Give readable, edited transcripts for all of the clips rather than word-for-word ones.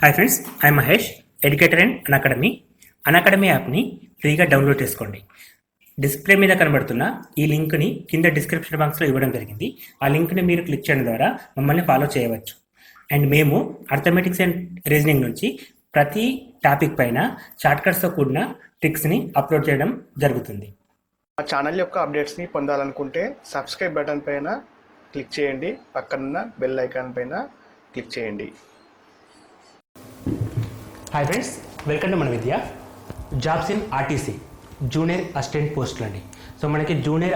Hi friends, I Mahesh, educator and Unacademy యాప్ని ఫ్రీగా download చేసుకోండి. డిస్ప్లే మీద కనబడుతున్న ఈ లింక్ని కింద డిస్క్రిప్షన్ బాక్స్లో ఇవ్వడం జరిగింది. ఆ లింక్ని మీరు క్లిక్ చేయడం ద్వారా మమ్మల్ని ఫాలో చేయవచ్చు. అండ్ మేము అర్థమెటిక్స్ అండ్ రీజనింగ్ నుంచి ప్రతి టాపిక్ పైన షార్ట్కట్స్తో కూడిన ట్రిక్స్ని అప్లోడ్ చేయడం జరుగుతుంది. మా ఛానల్ యొక్క అప్డేట్స్ని పొందాలనుకుంటే సబ్స్క్రైబ్ బటన్ పైన క్లిక్ చేయండి, పక్కనున్న బెల్ ఐకాన్ పైన క్లిక్ చేయండి. హాయ్ ఫ్రెండ్స్, వెల్కమ్ టు మన Vidya. Jobs in RTC junior assistant పోస్టులు అండి. సో మనకి జూనియర్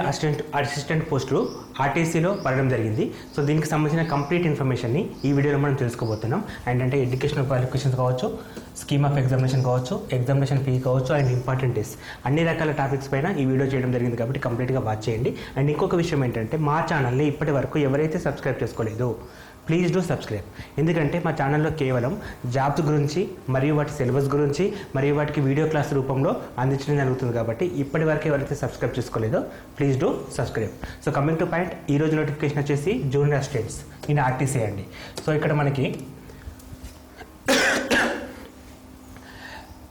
అసిస్టెంట్ పోస్టులు ఆర్టీసీలో పడడం జరిగింది. సో దీనికి సంబంధించిన కంప్లీట్ ఇన్ఫర్మేషన్ని ఈ వీడియోలో మనం తెలుసుకోబోతున్నాం. అండ్ అంటే ఎడ్యుకేషనల్ క్వాలిఫికేషన్స్ కావచ్చు, స్కీమ్ ఆఫ్ ఎగ్జామినేషన్ కావచ్చు, ఎగ్జామినేషన్ ఫీ కావచ్చు, అండ్ ఇంపార్టెంట్ డేస్, అన్ని రకాల టాపిక్స్ పైన ఈ వీడియో చేయడం జరిగింది కాబట్టి కంప్లీట్గా వాచ్ చేయండి. అండ్ ఇంకొక విషయం ఏంటంటే, మా ఛానల్ని ఇప్పటి వరకు ఎవరైతే సబ్స్క్రైబ్ చేసుకోలేదో ప్లీజ్ డూ సబ్స్క్రైబ్. ఎందుకంటే మా ఛానల్లో కేవలం జాబ్స్ గురించి మరియు వాటి సిలబస్ గురించి మరియు వాటికి వీడియో క్లాస్ రూపంలో అందించడం జరుగుతుంది కాబట్టి ఇప్పటి వరకు ఎవరైతే సబ్స్క్రైబ్ చేసుకోలేదో please do subscribe. So coming to point, ఈరోజు నోటిఫికేషన్ వచ్చేసి జూనియర్ అసిస్టెంట్స్ ఇన్ ఆర్టీసీ అండి. సో ఇక్కడ మనకి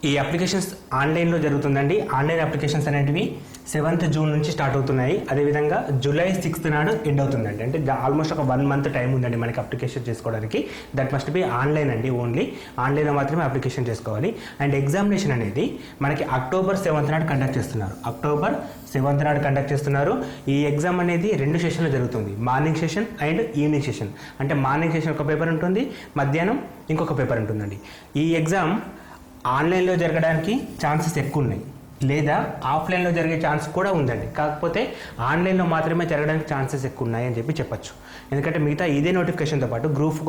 ఈ అప్లికేషన్స్ ఆన్లైన్లో జరుగుతుందండి. ఆన్లైన్ అప్లికేషన్స్ అనేటివి 7th జూన్ నుంచి స్టార్ట్ అవుతున్నాయి. అదేవిధంగా జూలై 6th నాడు ఎండ్ అవుతుందండి. అంటే ఆల్మోస్ట్ ఒక 1 month టైం ఉందండి మనకి అప్లికేషన్ చేసుకోవడానికి. దట్ మస్ట్ బి ఆన్లైన్ అండి, ఓన్లీ ఆన్లైన్లో మాత్రమే అప్లికేషన్ చేసుకోవాలి. అండ్ ఎగ్జామినేషన్ అనేది మనకి October 7th నాడు కండక్ట్ చేస్తున్నారు. October 7th నాడు కండక్ట్ చేస్తున్నారు. ఈ ఎగ్జామ్ అనేది 2 సెషన్లు జరుగుతుంది, morning session and evening session. అంటే మార్నింగ్ సెషన్ ఒక పేపర్ ఉంటుంది, మధ్యాహ్నం ఇంకొక పేపర్ ఉంటుందండి. ఈ ఎగ్జామ్ ఆన్లైన్లో జరగడానికి ఛాన్సెస్ ఎక్కువ ఉన్నాయి, లేదా ఆఫ్లైన్లో జరిగే ఛాన్స్ కూడా ఉందండి. కాకపోతే ఆన్లైన్లో మాత్రమే జరగడానికి ఛాన్సెస్ ఎక్కువ ఉన్నాయి అని చెప్పచ్చు. ఎందుకంటే మిగతా ఇదే నోటిఫికేషన్తో పాటు గ్రూప్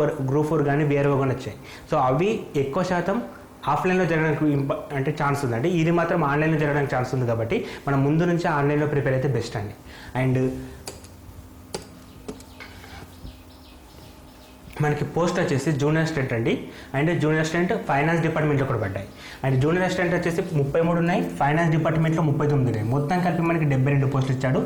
4 కానీ వేరేగా కానీ వచ్చాయి. సో అవి ఎక్కువ శాతం ఆఫ్లైన్లో జరగడానికి అంటే ఛాన్స్ ఉందండి. ఇది మాత్రం ఆన్లైన్లో జరగడానికి ఛాన్స్ ఉంది కాబట్టి మనం ముందు నుంచి ఆన్లైన్లో ప్రిపేర్ అయితే బెస్ట్ అండి. అండ్ మనకి పోస్ట్ వచ్చేసి జూనియర్ అసిస్టెంట్ అండి. అండ్ జూనియర్ అసిస్టెంట్ ఫైనాన్స్ డిపార్ట్మెంట్లో కూడా పడ్డాయి. అండ్ జూనియర్ అసిస్టెంట్ వచ్చేసి 33 ఉన్నాయి, ఫైనాన్స్ డిపార్ట్మెంట్లో 39 ఉన్నాయి. మొత్తం కలిపి మనకి 72 పోస్టులు ఇచ్చాడు.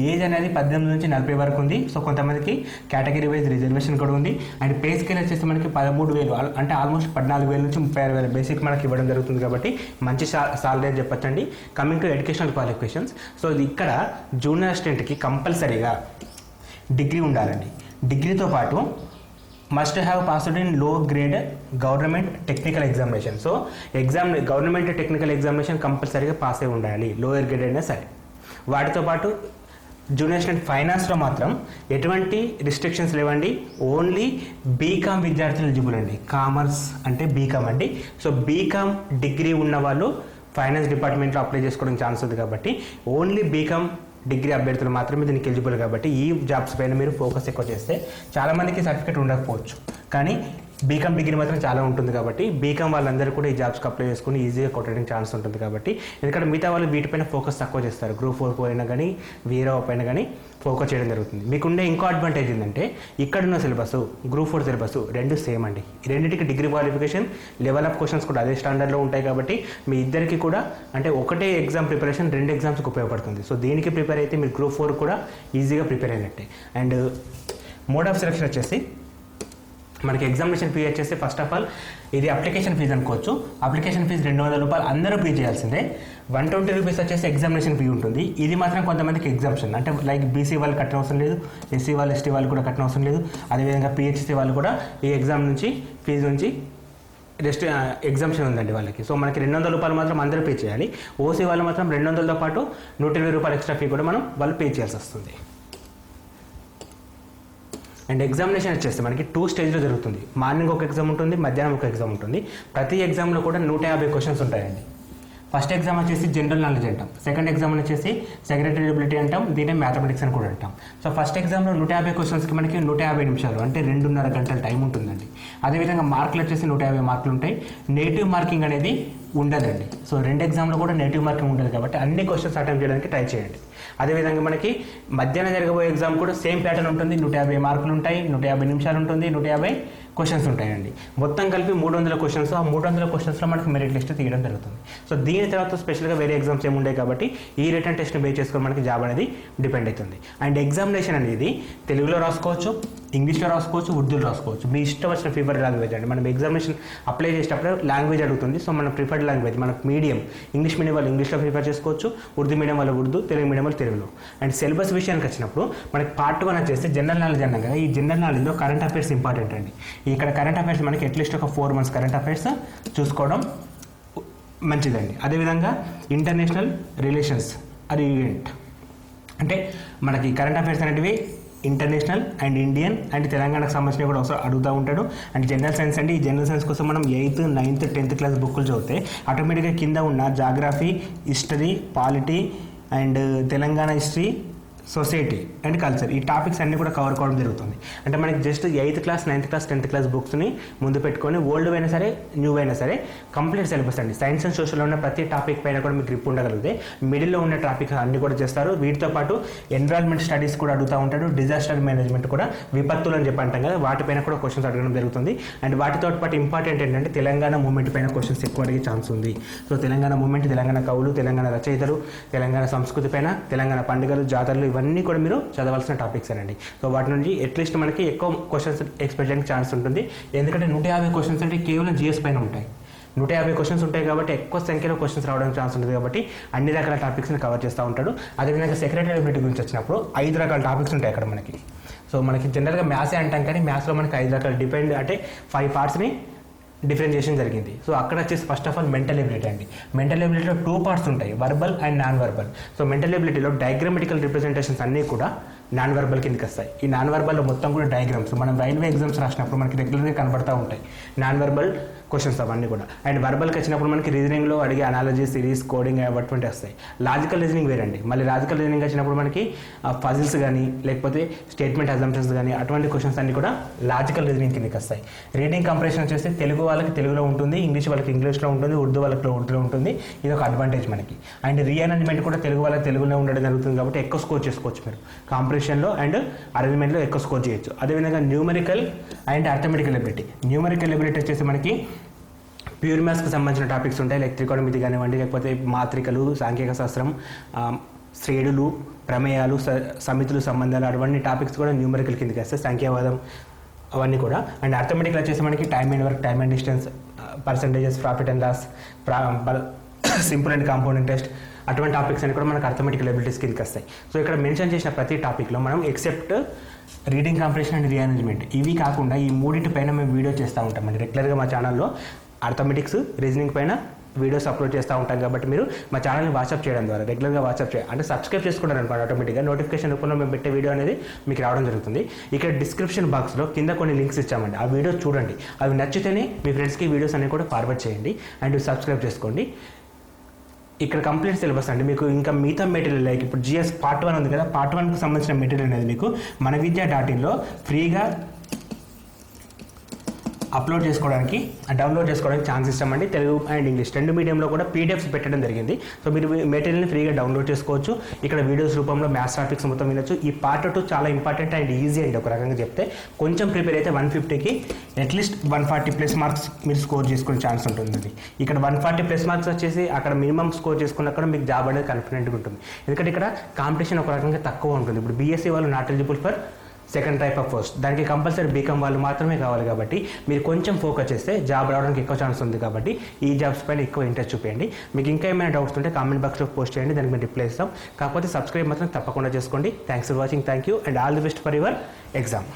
ఏజ్ అనేది 18 నుంచి 40 వరకు ఉంది. సో కొంతమందికి కేటగిరీ వైజ్ రిజర్వేషన్ కూడా ఉంది. అండ్ పే స్కేల్ వచ్చేసి మనకి 13,000, అంటే ఆల్మోస్ట్ 14,000 నుంచి 36,000 బేసిక్ మనకి ఇవ్వడం జరుగుతుంది కాబట్టి మంచి సాలరీ అని చెప్పచ్చండి. Coming to educational qualifications, so ఇక్కడ జూనియర్ అసిస్టెంట్కి కంపల్సరీగా డిగ్రీ ఉండాలండి. డిగ్రీతో పాటు must have passed in low grade government technical examination. So government technical examination కంపల్సరీగా పాస్ అయి ఉండాలి, లోయర్ గ్రేడ్ అయినా సరే. వాటితో పాటు జూనియర్ అసిస్టెంట్ ఫైనాన్స్లో మాత్రం ఎటువంటి రిస్ట్రిక్షన్స్ లేవండి. ఓన్లీ బీకామ్ విద్యార్థులు ఎలిజిబుల్ అండి. కామర్స్ అంటే బీకామ్ అండి. సో బీకామ్ డిగ్రీ ఉన్న వాళ్ళు ఫైనాన్స్ డిపార్ట్మెంట్లో అప్లై చేసుకోవడానికి ఛాన్స్ ఉంది కాబట్టి ఓన్లీ బీకామ్ డిగ్రీ అభ్యర్థులు మాత్రమే దీనికి ఎలిజిబుల్ కాబట్టి ఈ జాబ్స్ పైన మీరు ఫోకస్ ఎక్కువ చేస్తే, చాలామందికి సర్టిఫికేట్ ఉండకపోవచ్చు కానీ బీకామ్ డిగ్రీ మాత్రం చాలా ఉంటుంది కాబట్టి బీకామ్ వాళ్ళందరూ కూడా ఈ జాబ్స్కి అప్లై చేసుకుని ఈజీగా కొట్టడానికి ఛాన్స్ ఉంటుంది కాబట్టి. ఎందుకంటే మిగతా వాళ్ళు వీటిపైన ఫోకస్ తక్కువ చేస్తారు. గ్రూప్ 4 పైన కానీ వేరే పైన కానీ ఫోకస్ చేయడం జరుగుతుంది. మీకుండే ఇంకో అడ్వాంటేజ్ ఏంటంటే ఇక్కడున్న సిలబస్, గ్రూప్ 4 సిలబస్ 2 సేమ్ అండి. ఈ రెండింటికి degree qualification, level of questions కూడా అదే స్టాండర్డ్లో ఉంటాయి కాబట్టి మీ ఇద్దరికి కూడా అంటే ఒకటే ఎగ్జామ్ ప్రిపరేషన్ 2 ఎగ్జామ్స్కి ఉపయోగపడుతుంది. సో దీనికి ప్రిపేర్ అయితే మీరు గ్రూప్ 4 కూడా ఈజీగా ప్రిపేర్ అయినట్టే. అండ్ మోడ్ ఆఫ్ సెలెక్షన్ వచ్చేసి మనకి ఎగ్జామినేషన్ ఫీ వచ్చేసి ఫస్ట్ ఆఫ్ ఆల్ ఇది అప్లికేషన్ ఫీజు అనుకోవచ్చు. అప్లికేషన్ ఫీజు 200 రూపాయలు అందరూ పే చేయాల్సిందే. 120 రూపీస్ వచ్చేసి ఎగ్జామినేషన్ ఫీ ఉంటుంది. ఇది మాత్రం కొంతమందికి ఎగ్జామ్షన్, అంటే లైక్ బీసీ వాళ్ళు కట్టిన అవసరం లేదు, ఎస్సీ వాళ్ళు ఎస్టీ వాళ్ళు కూడా కట్టిన అవసరం లేదు. అదేవిధంగా పిహెచ్సి వాళ్ళు కూడా ఈ ఎగ్జామ్ నుంచి ఫీజు నుంచి ఎగ్జామ్షన్ ఉందండి వాళ్ళకి. సో మనకి 200 రూపాయలు మాత్రం అందరూ పే చేయాలి. ఓసీ వాళ్ళు మాత్రం 200తో పాటు 120 రూపాయలు ఎక్స్ట్రా ఫీ కూడా వాళ్ళు పే చేయాల్సి వస్తుంది. అండ్ ఎగ్జామినేషన్ వచ్చేస్తే మనకి 2 స్టేజ్లో జరుగుతుంది. మార్నింగ్ ఒక ఎగ్జామ్ ఉంటుంది, మధ్యాహ్నం ఒక ఎగ్జామ్ ఉంటుంది. ప్రతి ఎగ్జామ్లో కూడా 150 క్వశ్చన్స్ ఉంటాయండి. ఫస్ట్ ఎగ్జామ్ వచ్చేసి జనరల్ నాలెడ్జ్ అంటాం, సెకండ్ ఎగ్జామ్ వచ్చేసి సెక్రటరియబిలిటీ అంటాం, దీనే మ్యాథమెటిక్స్ అని కూడా అంటాం. సో ఫస్ట్ ఎగ్జామ్లో 150 క్వశ్చన్స్కి మనకి 150 నిమిషాలు అంటే 2.5 గంటల టైం ఉంటుందండి. అదేవిధంగా మార్కులు వచ్చేసి 150 మార్కులు ఉంటాయి. నెగిటివ్ మార్కింగ్ అనేది ఉండదండి. సో 2 ఎగ్జామ్లో కూడా నెగిటివ్ మార్కింగ్ ఉండదు కాబట్టి అన్ని క్వశ్చన్స్ అటెంప్ట్ చేయడానికి ట్రై చేయండి. అదేవిధంగా మనకి మధ్యాహ్నం జరగబోయే ఎగ్జామ్ కూడా సేమ్ ప్యాటర్న్ ఉంటుంది. 150 మార్కులు ఉంటాయి, 150 నిమిషాలు ఉంటుంది, 150 క్వశ్చన్స్ ఉంటాయండి. మొత్తం కలిపి 300 క్వశ్చన్స్. ఆ 300 క్వశ్చన్స్లో మనకి మెరిట్ లిస్ట్ తీయడం జరుగుతుంది. సో దీని తర్వాత స్పెషల్గా వేరే ఎగ్జామ్స్ ఏమి ఉంటాయి కాబట్టి ఈ రిటర్న్ టెస్ట్ని బేస్ చేసుకొని మనకి జాబ్ అనేది డిపెండ్ అవుతుంది. అండ్ ఎగ్జామినేషన్ అనేది తెలుగులో రాసుకోవచ్చు, ఇంగ్లీష్లో రాసుకోవచ్చు, ఉర్దూలో రాసుకోవచ్చు. మీ ఇష్టం వచ్చిన ప్రిఫర్డ్ లాంగ్వేజ్ అండి. మనం ఎగ్జామినేషన్ అప్లై చేసేటప్పుడు లాంగ్వేజ్ అడుగుతుంది. సో మన ప్రిఫర్డ్ లాంగ్వేజ్ మనకు మీడియం ఇంగ్లీష్ మీడియం వాళ్ళు ఇంగ్లీష్లో ప్రిఫర్ చేసుకోవచ్చు, ఉర్దూ మీడియం వాళ్ళు ఉర్దూ, తెలుగు మీడియం వాళ్ళు తెలుగులో. అండ్ సిలబస్ విషయానికి వచ్చినప్పుడు మనకి పార్ట్ 1 వచ్చేసి జనరల్ నాలెడ్జ్ అన్నాం కదా. ఈ జనరల్ నాలెడ్జ్లో కరెంట్ అఫైర్స్ ఇంపార్టెంట్ అండి. ఇక్కడ కరెంట్ అఫైర్స్ మనకి అట్లీస్ట్ ఒక 4 months కరెంట్ అఫైర్స్ చూసుకోవడం మంచిదండి. అదేవిధంగా ఇంటర్నేషనల్ రిలేషన్స్ అది ఈవెంట్ అంటే మనకి కరెంట్ అఫైర్స్ అనేటివి ఇంటర్నేషనల్ అండ్ ఇండియన్ అండ్ తెలంగాణకు సంబంధించినవి కూడా ఒకసారి అడుగుతూ ఉంటాడు. అండ్ జనరల్ సైన్స్ అంటే ఈ జనరల్ సైన్స్ కోసం మనం 8th, 9th, 10th క్లాస్ బుక్కులు చదివితే ఆటోమేటిక్గా కింద ఉన్న geography, history, polity and Telangana history, society and culture ఈ టాపిక్స్ అన్నీ కూడా కవర్ కావడం జరుగుతుంది. అంటే మనకి just 8th class, 9th class, 10th class బుక్స్ని ముందు పెట్టుకొని ఓల్డ్ అయినా సరే న్యూ అయినా సరే కంప్లీట్ సిలబస్ అండి. సైన్స్ అండ్ సోషల్లో ఉన్న ప్రతి టాపిక్ పైన కూడా మీకు గ్రిప్ ఉండగలిగితే మిడిల్లో ఉన్న టాపిక్స్ అన్నీ కూడా చేస్తారు. వీటితో పాటు ఎన్విరాన్మెంట్ స్టడీస్ కూడా అడుగుతూ ఉంటాడు. డిజాస్టర్ మేనేజ్మెంట్ కూడా విపత్తులు అని చెప్పి అంటాం కదా, వాటిపైన కూడా క్వశ్చన్స్ అడగడం జరుగుతుంది. అండ్ వాటితో పాటు ఇంపార్టెంట్ ఏంటంటే తెలంగాణ మూమెంట్ పైన క్వశ్చన్స్ ఎక్కువ అడిగే ఛాన్స్ ఉంది. సో తెలంగాణ మూమెంట్, తెలంగాణ కవులు, తెలంగాణ రచయితలు, తెలంగాణ సంస్కృతి పైన, తెలంగాణ పండుగలు, జాతరలు ఇవన్నీ కూడా మీరు చదవాల్సిన టాపిక్స్ అండి. సో వాటి నుంచి అట్లీస్ట్ మనకి ఎక్కువ క్వశ్చన్స్ ఎక్స్పెక్ట్ చేయడానికి ఛాన్స్ ఉంటుంది. ఎందుకంటే 150 క్వశ్చన్స్ అంటే కేవలం జిఎస్ పైన ఉంటాయి. 150 క్వశ్చన్స్ ఉంటాయి కాబట్టి ఎక్కువ సంఖ్యలో క్వశ్చన్స్ రావడానికి ఛాన్స్ ఉంటుంది కాబట్టి అన్ని రకాల టాపిక్స్ని కవర్ చేస్తూ ఉంటాడు. అదేవిధంగా సెక్రటరీ ఎబిలిటీ గురించి వచ్చినప్పుడు 5 రకాల టాపిక్స్ ఉంటాయి అక్కడ మనకి. సో మనకి జనరల్గా మ్యాథ్సే అంటాం కానీ మ్యాథ్స్లో మనకి 5 రకాల డిపెండ్ అంటే 5 పార్ట్స్ని డిఫరెన్షియేషన్ జరిగింది. సో అక్కడ వచ్చేసి first of all mental ability అండి. మెంటల్ ఎబిలిటీలో 2 parts ఉంటాయి, verbal and non verbal. So mental ఎబిలిటీలో డయాగ్రామెటికల్ రిప్రజెంటేషన్స్ అన్నీ కూడా నాన్ వర్బల్ కిందకి వస్తాయి. ఈ నాన్ వర్బల్లో మొత్తం కూడా డయాగ్రామ్స్ మనం రైల్వే ఎగ్జామ్స్ రాసినప్పుడు మనకి రెగ్యులర్గా కనబడతా ఉంటాయి నాన్ వర్బల్ క్వశ్చన్స్ అవన్నీ కూడా. అండ్ వర్బల్కి వచ్చినప్పుడు మనకి రీజనింగ్లో అడిగే అనాలజీ, సిరీస్, కోడింగ్ అటువంటి వస్తాయి. లాజికల్ రీజనింగ్ వేరండి. మళ్ళీ లాజికల్ రీజనింగ్ వచ్చినప్పుడు మనకి పజిల్స్ కానీ లేకపోతే స్టేట్మెంట్ అజంప్షన్స్ కానీ అటువంటి క్వశ్చన్స్ అన్నీ కూడా లాజికల్ రీజనింగ్ కిందకి వస్తాయి. రీడింగ్ కంప్రెషన్ వచ్చేసి తెలుగు వాళ్ళకి తెలుగులో ఉంటుంది, ఇంగ్లీష్ వాళ్ళకి ఇంగ్లీష్లో ఉంటుంది, ఉర్దూ వాళ్ళకి ఉర్దూలో ఉంటుంది. ఇది ఒక అడ్వాంటేజ్ మనకి. అండ్ రీఅరేంజ్మెంట్ కూడా తెలుగు వాళ్ళకి తెలుగులో ఉండడం జరుగుతుంది కాబట్టి ఎక్కువ స్కోర్ చేసుకోవచ్చు మీరు. కాంప్రిహెన్షన్లో అండ్ అరేంజ్మెంట్లో ఎక్కువ స్కోర్ చేయొచ్చు. అదేవిధంగా numerical and arithmetical ability. Numerical ability వచ్చేసి మనకి ప్యూర్ మ్యాథ్స్కి సంబంధించిన టాపిక్స్ ఉంటాయి. లైక్ త్రికోణమితి కానివ్వండి, లేకపోతే మాత్రికలు, సాంఖ్యక శాస్త్రం, శ్రేణులు, ప్రమేయాలు, సమితులు, సంబంధాలు అటువంటి టాపిక్స్ కూడా న్యూమరికల్ కిందకి వస్తాయి. సంఖ్యావాదం అవన్నీ కూడా. అండ్ అర్థమెటికల్ వచ్చేసి మనకి time and work, time and distance, percentages, profit and loss, simple and compound interest అటువంటి టాపిక్స్ అని కూడా మనకు అర్థమెటికల్ ఎబిలిటీస్ కిందకి వస్తాయి. సో ఇక్కడ మెన్షన్ చేసిన ప్రతి టాపిక్లో మనం except reading comprehension and rearrangement ఇవి కాకుండా ఈ 3 పైన మేము వీడియో చేస్తూ ఉంటామండి. రెగ్యులర్గా మా ఛానల్లో అర్థమెటిక్స్, రీజనింగ్ పైన వీడియోస్ అప్లోడ్ చేస్తూ ఉంటాం కాబట్టి మీరు మా ఛానల్ని వాట్సాప్ చేయడం ద్వారా రెగ్యులర్గా వాట్సాప్ చేయాలి అంటే సబ్స్క్రైబ్ చేసుకుంటారు అనుకోండి. ఆటోమేటిక్గా నోటిఫికేషన్ రూపంలో మేము పెట్టే వీడియో అనేది మీకు రావడం జరుగుతుంది. ఇక్కడ డిస్క్రిప్షన్ బాక్స్లో కింద కొన్ని లింక్స్ ఇచ్చామండి. ఆ వీడియోస్ చూడండి. అవి నచ్చితేనే మీ ఫ్రెండ్స్కి వీడియోస్ అనేవి కూడా ఫార్వర్డ్ చేయండి అండ్ సబ్స్క్రైబ్ చేసుకోండి. ఇక్కడ కంప్లీట్ సిలబస్ అండి. మీకు ఇంకా మిగతా మెటీరియల్ లైక్ ఇప్పుడు జిఎస్ పార్ట్ 1 ఉంది కదా, పార్ట్ 1కి సంబంధించిన మెటీరియల్ అనేది మీకు మన విద్యా.inలో ఫ్రీగా అప్లోడ్ చేసుకోవడానికి, డౌన్లోడ్ చేసుకోవడానికి ఛాన్స్ ఇస్తామండి. తెలుగు అండ్ ఇంగ్లీష్ 2 మీడియంలో కూడా పీడిఎఫ్స్ పెట్టడం జరిగింది. సో మీరు మెటీరియల్ని ఫ్రీగా డౌన్లోడ్ చేసుకోవచ్చు. ఇక్కడ వీడియోస్ రూపంలో మ్యాథ్స్ టాపిక్స్ మొత్తం వినొచ్చు. ఈ పార్ట్ 2 చాలా ఇంపార్టెంట్ అండ్ ఈజీ అండి. ఒక రకంగా చెప్తే కొంచెం ప్రిపేర్ అయితే 150కి అట్లీస్ట్ 140+ మార్క్స్ మీరు స్కోర్ చేసుకునే ఛాన్స్ ఉంటుంది. ఇక్కడ 140+ మార్క్స్ వచ్చేసి అక్కడ మినిమం స్కోర్ చేసుకున్నా కూడా మీకు జాబ్ అనేది కాన్ఫిడెంట్గా ఉంటుంది. ఎందుకంటే ఇక్కడ కాంపిటీషన్ ఒక రకంగా తక్కువ ఉంటుంది. ఇప్పుడు బీఎస్సీ వాళ్ళు not eligible for second type of post, దానికి కంపల్సరీ బీకామ్ వాళ్ళు మాత్రమే కావాలి కాబట్టి మీరు కొంచెం ఫోకస్ చేస్తే జాబ్ రావడానికి ఎక్కువ ఛాన్స్ ఉంది. కాబట్టి ఈ జాబ్స్ పైన ఎక్కువ ఇంట్రెస్ట్ చూపించండి. మీకు ఇంకా ఏమైనా డౌట్స్ ఉంటే కామెంట్ బాక్స్లో పోస్ట్ చేయండి, దానికి మేము రిప్లై ఇస్తాం. కాకపోతే సబ్స్క్రైబ్ మాత్రం తప్పకుండా చేసుకోండి. Thanks for watching. Thank you and all the best for your exam.